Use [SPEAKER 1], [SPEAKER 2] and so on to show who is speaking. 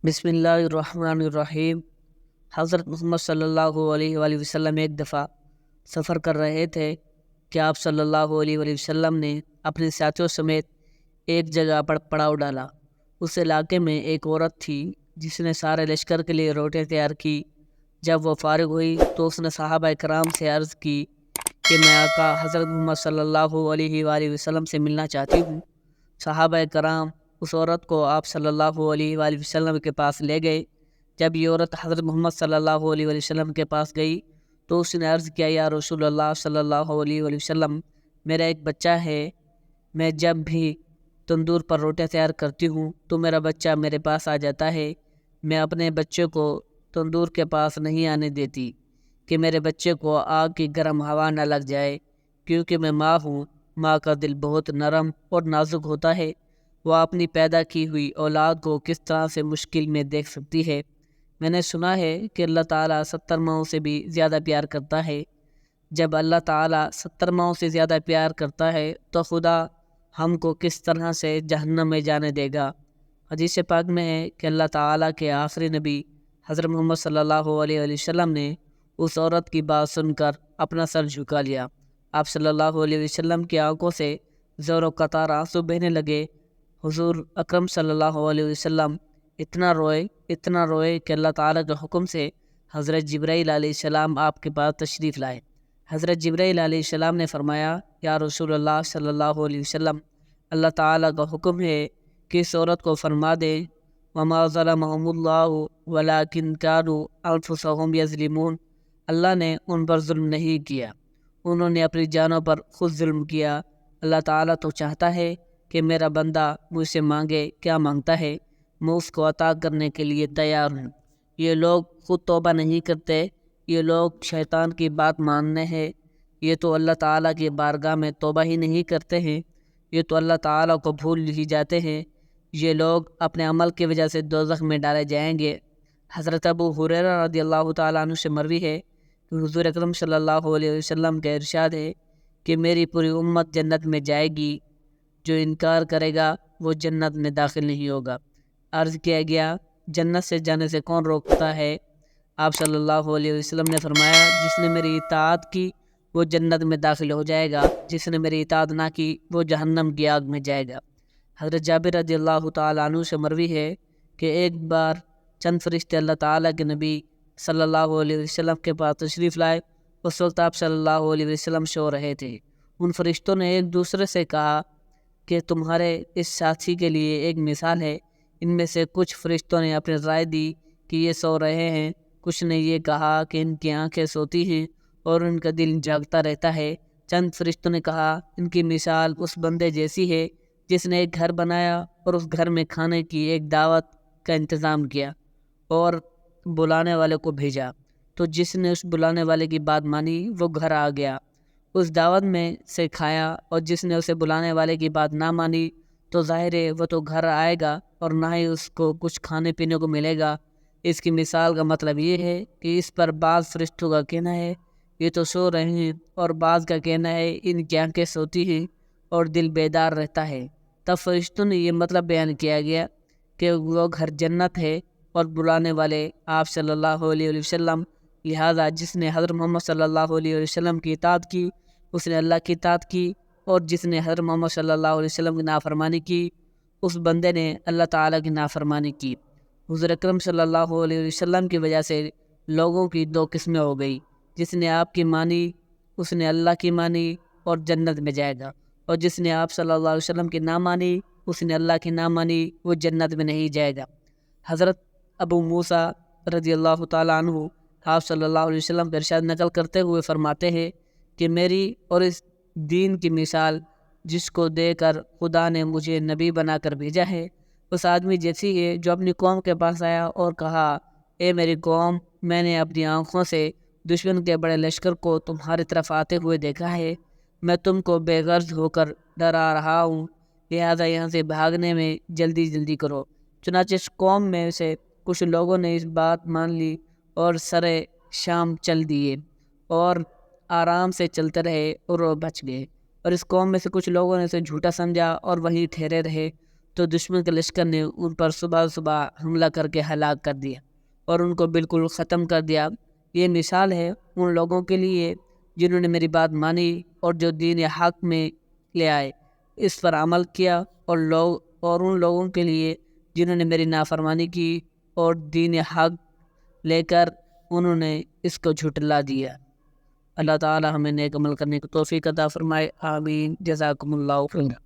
[SPEAKER 1] بسم اللہ الرحمن الرحیم۔ حضرت محمد صلی اللہ علیہ وآلہ وسلم ایک دفعہ سفر کر رہے تھے کہ آپ صلی اللہ علیہ وآلہ وسلم نے اپنے ساتھیوں سمیت ایک جگہ پر پڑاؤ ڈالا۔ اس علاقے میں ایک عورت تھی جس نے سارے لشکر کے لیے روٹیاں تیار کی۔ جب وہ فارغ ہوئی تو اس نے صحابہ کرام سے عرض کی کہ میں آقا حضرت محمد صلی اللہ علیہ وآلہ وسلم سے ملنا چاہتی ہوں۔ صحابہ کرام اس عورت کو آپ صلی اللہ علیہ وآلہ وسلم کے پاس لے گئے۔ جب یہ عورت حضرت محمد صلی اللہ علیہ وآلہ وسلم کے پاس گئی تو اس نے عرض کیا، یا رسول اللہ صلی اللہ علیہ وآلہ وسلم، میرا ایک بچہ ہے۔ میں جب بھی تندور پر روٹیاں تیار کرتی ہوں تو میرا بچہ میرے پاس آ جاتا ہے۔ میں اپنے بچے کو تندور کے پاس نہیں آنے دیتی کہ میرے بچے کو آگ کی گرم ہوا نہ لگ جائے، کیونکہ میں ماں ہوں۔ ماں کا دل بہت نرم اور نازک ہوتا ہے۔ وہ اپنی پیدا کی ہوئی اولاد کو کس طرح سے مشکل میں دیکھ سکتی ہے۔ میں نے سنا ہے کہ اللہ تعالیٰ 70 ماؤں سے بھی زیادہ پیار کرتا ہے۔ جب اللہ تعالیٰ 70 ماؤں سے زیادہ پیار کرتا ہے تو خدا ہم کو کس طرح سے جہنم میں جانے دے گا۔ حدیث پاک میں ہے کہ اللہ تعالیٰ کے آخری نبی حضرت محمد صلی اللہ علیہ وآلہ وسلم نے اس عورت کی بات سن کر اپنا سر جھکا لیا۔ آپ صلی اللہ علیہ وسلم کی آنکھوں سے زور و قطار آنسو بہنے لگے۔ حضور اکرم صلی اللہ علیہ وسلم اتنا روئے کہ اللہ تعالیٰ کے حکم سے حضرت جبرائیل علیہ السلام آپ کے پاس تشریف لائے۔ حضرت جبرائیل علیہ السلام نے فرمایا، یا رسول اللہ صلی اللہ علیہ وسلم، اللہ تعالیٰ کا حکم ہے کہ اس عورت کو فرما دے، وما ظلمہم اللہ ولکن کانوا انفسہم یظلمون، اللہ نے ان پر ظلم نہیں کیا، انہوں نے اپنی جانوں پر خود ظلم کیا۔ اللہ تعالیٰ تو چاہتا ہے کہ میرا بندہ مجھ سے مانگے، کیا مانگتا ہے میں اس کو عطا کرنے کے لیے تیار ہوں۔ یہ لوگ خود توبہ نہیں کرتے، یہ لوگ شیطان کی بات ماننے ہیں، یہ تو اللہ تعالیٰ کی بارگاہ میں توبہ ہی نہیں کرتے ہیں، یہ تو اللہ تعالیٰ کو بھول ہی جاتے ہیں۔ یہ لوگ اپنے عمل کی وجہ سے دوزخ میں ڈالے جائیں گے۔ حضرت ابو ہریرہ رضی اللہ تعالیٰ عنہ سے مروی ہے کہ حضور اکرم صلی اللہ علیہ وسلم کا ارشاد ہے کہ میری پوری امت جنت میں جائے گی، جو انکار کرے گا وہ جنت میں داخل نہیں ہوگا۔ عرض کیا گیا، جنت سے جانے سے کون روکتا ہے؟ آپ صلی اللہ علیہ وسلم نے فرمایا، جس نے میری اطاعت کی وہ جنت میں داخل ہو جائے گا، جس نے میری اطاعت نہ کی وہ جہنم کی آگ میں جائے گا۔ حضرت جابر رضی اللہ تعالیٰ عنہ سے مروی ہے کہ ایک بار چند فرشتے اللہ تعالیٰ کے نبی صلی اللہ علیہ وسلم کے پاس تشریف لائے۔ اس وقت آپ صلی اللہ علیہ وسلم سو رہے تھے۔ ان فرشتوں نے ایک دوسرے سے کہا کہ تمہارے اس ساتھی کے لیے ایک مثال ہے۔ ان میں سے کچھ فرشتوں نے اپنی رائے دی کہ یہ سو رہے ہیں، کچھ نے یہ کہا کہ ان کی آنکھیں سوتی ہیں اور ان کا دل جاگتا رہتا ہے۔ چند فرشتوں نے کہا، ان کی مثال اس بندے جیسی ہے جس نے ایک گھر بنایا اور اس گھر میں کھانے کی ایک دعوت کا انتظام کیا اور بلانے والے کو بھیجا، تو جس نے اس بلانے والے کی بات مانی وہ گھر آ گیا، اس دعوت میں سے کھایا، اور جس نے اسے بلانے والے کی بات نہ مانی تو ظاہر ہے وہ تو گھر آئے گا اور نہ ہی اس کو کچھ کھانے پینے کو ملے گا۔ اس کی مثال کا مطلب یہ ہے کہ اس پر بعض فرشتوں کا کہنا ہے یہ تو سو رہے ہیں، اور بعض کا کہنا ہے ان کی آنکھیں سوتی ہیں اور دل بیدار رہتا ہے۔ تب فرشتوں نے یہ مطلب بیان کیا گیا کہ وہ گھر جنت ہے اور بلانے والے آپ صلی اللہ علیہ وسلم، لہذا جس نے حضرت محمد صلی اللہ علیہ وسلم کی اطاعت کی اس نے اللہ کی اطاعت کی، اور جس نے حضرت محمد صلی اللہ علیہ وسلم کی نافرمانی کی اس بندے نے اللہ تعالیٰ کی نافرمانی کی۔ حضور اکرم صلی اللہ علیہ وسلم کی وجہ سے لوگوں کی دو قسمیں ہو گئی، جس نے آپ کی مانی اس نے اللہ کی مانی اور جنت میں جائے گا، اور جس نے آپ صلی اللہ علیہ وسلم کی نہ مانی اس نے اللہ کی نہ مانی وہ جنت میں نہیں جائے گا۔ حضرت ابو موسیٰ رضی اللہ تعالیٰ عنہ آپ صلی اللہ علیہ وسلم کا ارشاد نقل کرتے ہوئے فرماتے ہیں کہ میری اور اس دین کی مثال جس کو دے کر خدا نے مجھے نبی بنا کر بھیجا ہے اس آدمی جیسی ہے جو اپنی قوم کے پاس آیا اور کہا، اے میری قوم، میں نے اپنی آنکھوں سے دشمن کے بڑے لشکر کو تمہاری طرف آتے ہوئے دیکھا ہے، میں تم کو بے غرض ہو کر ڈرا رہا ہوں، لہذا یہاں سے بھاگنے میں جلدی کرو۔ چنانچہ اس قوم میں سے کچھ لوگوں نے اس بات مان لی اور سرے شام چل دیے اور آرام سے چلتے رہے اور وہ بچ گئے، اور اس قوم میں سے کچھ لوگوں نے اسے جھوٹا سمجھا اور وہیں ٹھہرے رہے۔ تو دشمن کے لشکر نے ان پر صبح صبح حملہ کر کے ہلاک کر دیا اور ان کو بالکل ختم کر دیا۔ یہ مثال ہے ان لوگوں کے لیے جنہوں نے میری بات مانی اور جو دین حق میں لے آئے، اس پر عمل کیا، اور ان لوگوں کے لیے جنہوں نے میری نافرمانی کی اور دین حق لے کر انہوں نے اس کو جھٹلا دیا۔ اللہ تعالی ہمیں نیک عمل کرنے کی توفیق عطا فرمائے، آمین، جزاکم اللہ خیر۔